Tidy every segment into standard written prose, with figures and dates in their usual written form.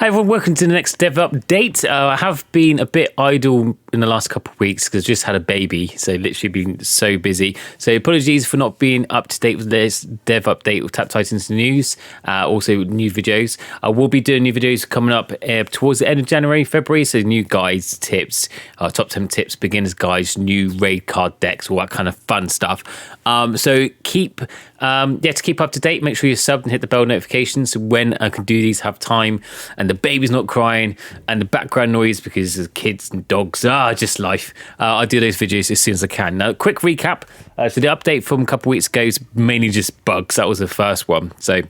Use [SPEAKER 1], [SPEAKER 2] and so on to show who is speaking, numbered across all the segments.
[SPEAKER 1] Hi everyone, welcome to the next dev update. I have been a bit idle in the last couple of weeks because I just had a baby, so literally been so busy. So apologies for not being up to date with this dev update with Tap Titans news, also new videos. I will be doing new videos coming up towards the end of January, February, so new guides, tips, top 10 tips, beginners guides, new raid card decks, all that kind of fun stuff. So to keep up to date, make sure you're subbed and hit the bell notifications when I can do these, have time, and the baby's not crying, and the background noise because the kids and dogs, just life. I do those videos as soon as I can. Now, quick recap. So the update from a couple of weeks ago is mainly just bugs. That was the first one. So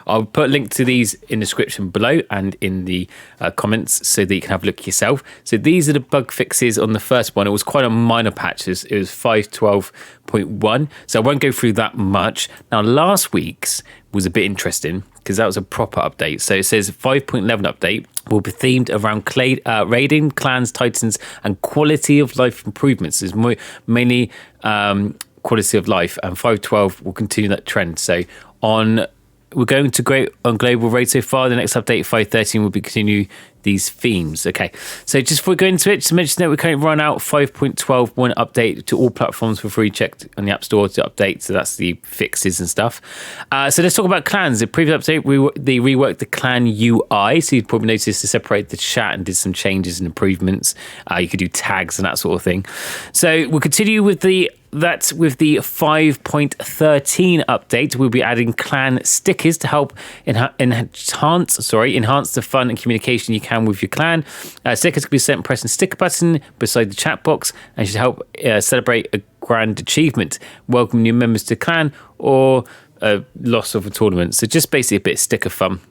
[SPEAKER 1] I'll put a link to these in the description below and in the comments so that you can have a look yourself. So these are the bug fixes on the first one. It was quite a minor patch. It was 5.12.1. So I won't go through that much. Now, last week's was a bit interesting because that was a proper update. So it says 5.11 update will be themed around raiding, clans, titans, and quality of life improvements. It's mainly quality of life, and 5.12 will continue that trend. So we're going to on global raid so far. The next update, 5.13, will be continue these themes. Okay, so just before we go into it, just mention that we're currently run out 5.12.1 update to all platforms for free. Checked on the App Store to update. So that's the fixes and stuff. So let's talk about clans. The previous update, they reworked the clan UI. So you'd probably notice to separate the chat and did some changes and improvements. You could do tags and that sort of thing. So we'll continue with the 5.13 update. We'll be adding clan stickers to help enhance the fun and communication you can with your clan. Stickers can be sent pressing sticker button beside the chat box and should help celebrate a grand achievement, welcome new members to clan, or a loss of a tournament. So just basically a bit of sticker fun.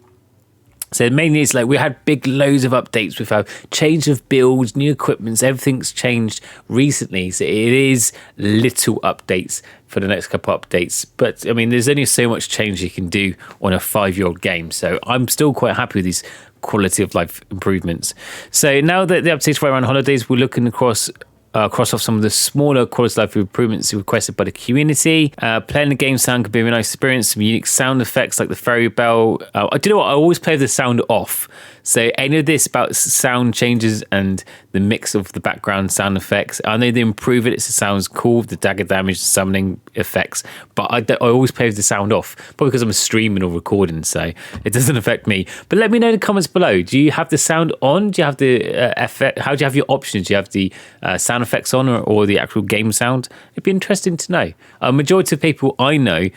[SPEAKER 1] So mainly it's like we had big loads of updates. We've had change of builds, new equipments, everything's changed recently. So it is little updates for the next couple of updates. But I mean, there's only so much change you can do on a 5-year-old game. So I'm still quite happy with these quality of life improvements. So now that the updates were around holidays, we're looking cross off some of the smaller quality of life improvements requested by the community. Playing the game sound could be a nice experience. Some unique sound effects like the fairy bell. I do know what, I always play the sound off. So any of this about sound changes and the mix of the background sound effects, I know they improve it. It sounds cool, the dagger damage, the summoning effects, but I always play with the sound off, probably because I'm streaming or recording, so it doesn't affect me. But let me know in the comments below. Do you have the sound on? Do you have the effect? How do you have your options? Do you have the sound effects on or the actual game sound? It'd be interesting to know. A majority of people I know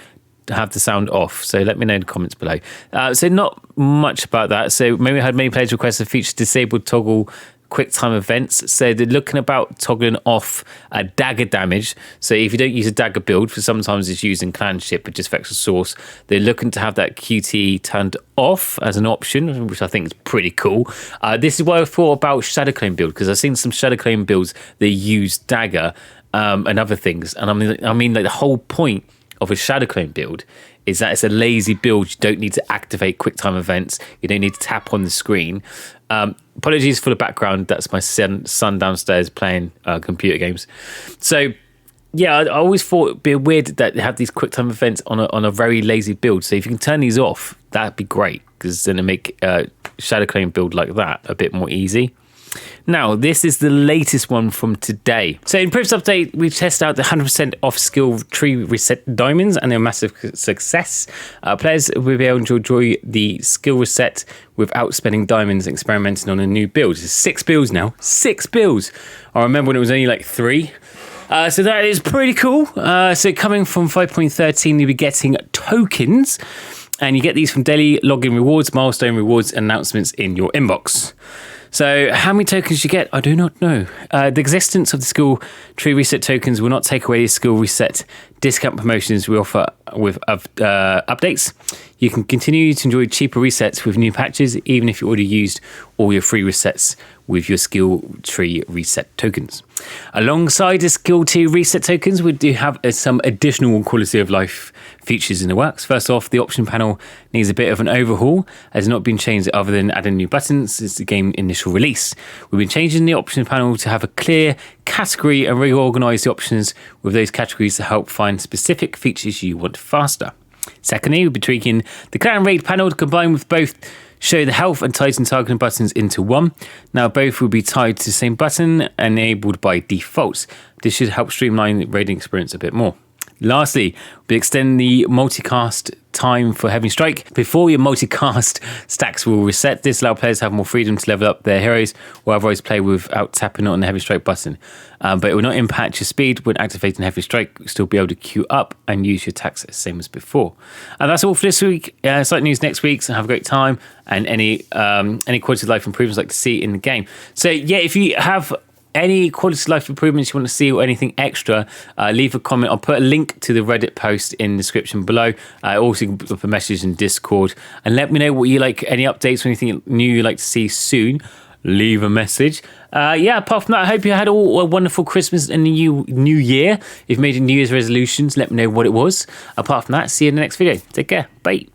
[SPEAKER 1] have the sound off, so let me know in the comments below. So not much about that. So maybe I had many players request a feature disabled toggle quick time events. So they're looking about toggling off dagger damage. So if you don't use a dagger build, for sometimes it's used in clanship but just affects the source, they're looking to have that QT turned off as an option, which I think is pretty cool. This is what I thought about Shadow Claim build, because I've seen some Shadow Claim builds that use dagger and other things, and I mean like the whole point of a Shadow Claim build is that it's a lazy build. You don't need to activate quick time events. You don't need to tap on the screen. Apologies for the background. That's my son downstairs playing computer games. So yeah, I always thought it'd be weird that they have these quick time events on a very lazy build. So if you can turn these off, that'd be great, because then it make Shadow Claim build like that a bit more easy. Now, this is the latest one from today. So in previous update, we've tested out the 100% off skill tree reset diamonds, and they're a massive success. Players will be able to enjoy the skill reset without spending diamonds experimenting on a new build. There's 6 builds now. 6 builds. I remember when it was only like 3. So that is pretty cool. So coming from 5.13, you'll be getting tokens, and you get these from daily login rewards, milestone rewards, and announcements in your inbox. So how many tokens you get, I do not know. The existence of the skill tree reset tokens will not take away the skill reset discount promotions we offer with updates. You can continue to enjoy cheaper resets with new patches, even if you already used all your free resets with your skill tree reset tokens. Alongside the skill tree reset tokens, we do have some additional quality of life features in the works. First off, the option panel needs a bit of an overhaul, has not been changed other than adding new buttons since the game initial release. We've been changing the option panel to have a clear category and reorganize the options with those categories to help find specific features you want faster. Secondly, we'll be tweaking the clan raid panel to combine with both show the health and Titan targeting buttons into one. Now both will be tied to the same button, enabled by default. This should help streamline the raiding experience a bit more. Lastly, we extend the multicast time for Heavy Strike. Before your multicast stacks will reset. This allows players to have more freedom to level up their heroes or otherwise play without tapping on the Heavy Strike button. But it will not impact your speed when activating Heavy Strike. You'll still be able to queue up and use your attacks same as before. And that's all for this week. Site news next week, so have a great time. And any quality of life improvements you'd like to see in the game. So yeah, if you have any quality of life improvements you want to see or anything extra, leave a comment. I'll put a link to the Reddit post in the description below. Also, you can put a message in Discord and let me know what you like, any updates or anything new you'd like to see soon. Leave a message. Apart from that, I hope you had all a wonderful Christmas and new year. If you've made a New Year's resolutions, let me know what it was. Apart from that, see you in the next video. Take care. Bye.